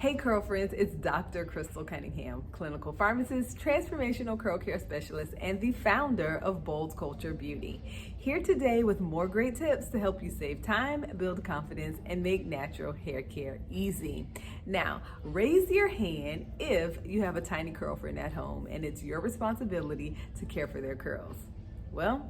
Hey curlfriends, it's Dr. Crystal Cunningham, clinical pharmacist, transformational curl care specialist, and the founder of Bold Culture Beauty. Here today with more great tips to help you save time, build confidence, and make natural hair care easy. Now, raise your hand if you have a tiny curlfriend at home and it's your responsibility to care for their curls. Well,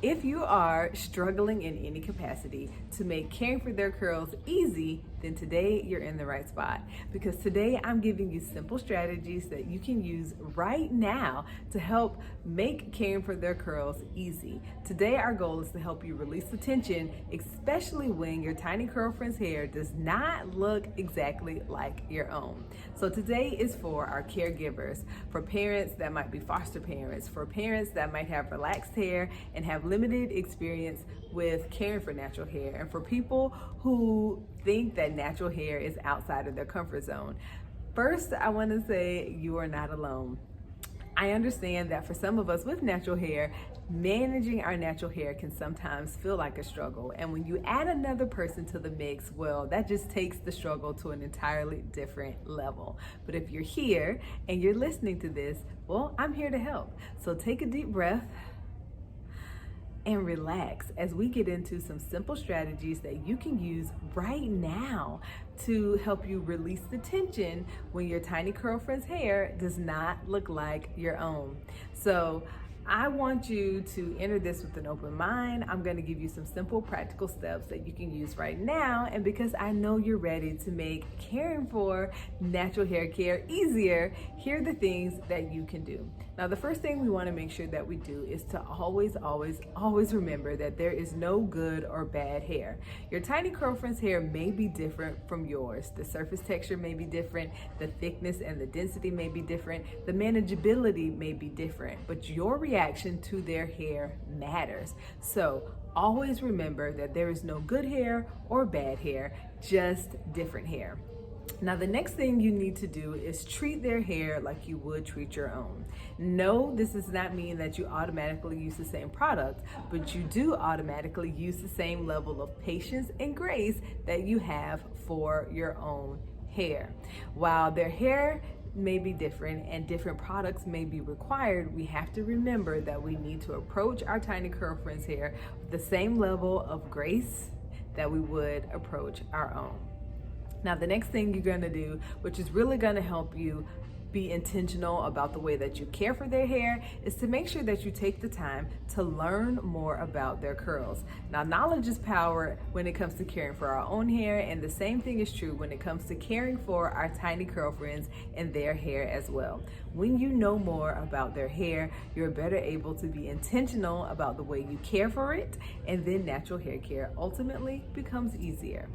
if you are struggling in any capacity to make caring for their curls easy, then today you're in the right spot, because today I'm giving you simple strategies that you can use right now to help make caring for their curls easy. Today our goal is to help you release the tension, especially when your tiny curlfriend's hair does not look exactly like your own. So today is for our caregivers, for parents that might be foster parents, for parents that might have relaxed hair and have limited experience with caring for natural hair, and for people who think that natural hair is outside of their comfort zone. First, I want to say you are not alone. I understand that for some of us with natural hair, managing our natural hair can sometimes feel like a struggle. And when you add another person to the mix, well, that just takes the struggle to an entirely different level. But if you're here and you're listening to this, well, I'm here to help. So take a deep breath and relax as we get into some simple strategies that you can use right now to help you release the tension when your tiny curlfriend's hair does not look like your own. So I want you to enter this with an open mind. I'm going to give you some simple practical steps that you can use right now, and because I know you're ready to make caring for natural hair care easier, here are the things that you can do. Now, the first thing we want to make sure that we do is to always remember that there is no good or bad hair. Your tiny curlfriend's hair may be different from yours. The surface texture may be different, the thickness and the density may be different, the manageability may be different, but your reaction to their hair matters. So always remember that there is no good hair or bad hair, just different hair. Now, the next thing you need to do is treat their hair like you would treat your own. No, this does not mean that you automatically use the same product, but you do automatically use the same level of patience and grace that you have for your own hair. While their hair may be different and different products may be required, we have to remember that we need to approach our tiny curlfriend's hair with the same level of grace that we would approach our own. Now, the next thing you're gonna do, which is really gonna help you be intentional about the way that you care for their hair, is to make sure that you take the time to learn more about their curls. Now, knowledge is power when it comes to caring for our own hair, and the same thing is true when it comes to caring for our tiny curlfriends and their hair as well. When you know more about their hair, you're better able to be intentional about the way you care for it, and then natural hair care ultimately becomes easier.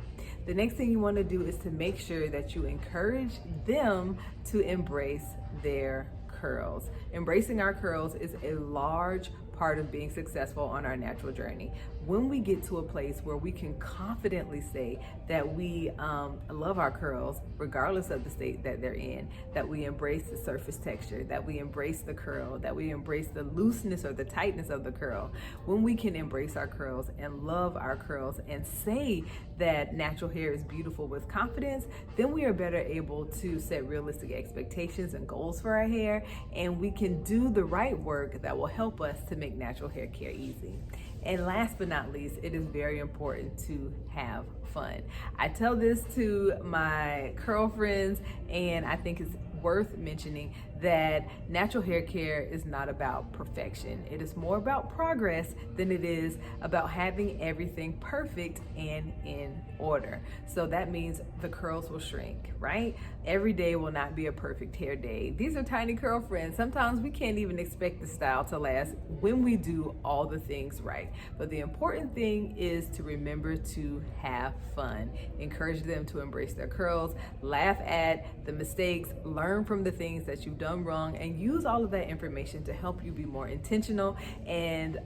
The next thing you want to do is to make sure that you encourage them to embrace their curls. Embracing our curls is a large part of being successful on our natural journey. When we get to a place where we can confidently say that we love our curls, regardless of the state that they're in, that we embrace the surface texture, that we embrace the curl, that we embrace the looseness or the tightness of the curl, when we can embrace our curls and love our curls and say that natural hair is beautiful with confidence, then we are better able to set realistic expectations and goals for our hair, and we can do the right work that will help us to make natural hair care easy. And last but not least, it is very important to have fun. I tell this to my curlfriends, and I think it's worth mentioning that natural hair care is not about perfection. It is more about progress than it is about having everything perfect and in order. So that means the curls will shrink, right? Every day will not be a perfect hair day. These are tiny curlfriends. Sometimes we can't even expect the style to last when we do all the things right. But the important thing is to remember to have fun. Encourage them to embrace their curls, laugh at the mistakes, learn from the things that you've done wrong, and use all of that information to help you be more intentional and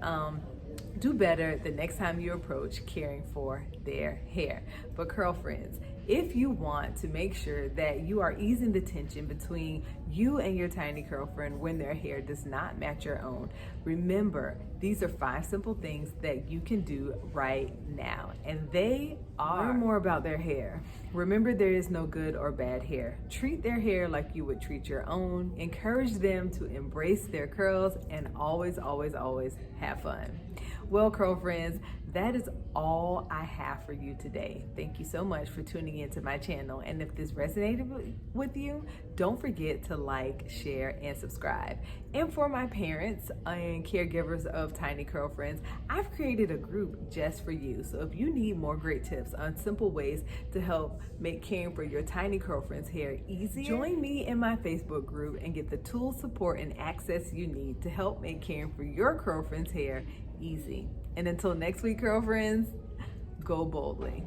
do better the next time you approach caring for their hair. But curlfriends, if you want to make sure that you are easing the tension between you and your tiny curlfriend when their hair does not match your own, remember, these are 5 simple things that you can do right now, and they are. Learn more about their hair. Remember, there is no good or bad hair. Treat their hair like you would treat your own. Encourage them to embrace their curls and always, always, always have fun. Well, curl friends, that is all I have for you today. Thank you so much for tuning into my channel. And if this resonated with you, don't forget to like, share, and subscribe. And for my parents and caregivers of Tiny Curl Friends, I've created a group just for you. So if you need more great tips on simple ways to help make caring for your tiny curl friends' hair easier, join me in my Facebook group and get the tools, support, and access you need to help make caring for your curl friends' hair easy. And until next week, curl friends, go boldly.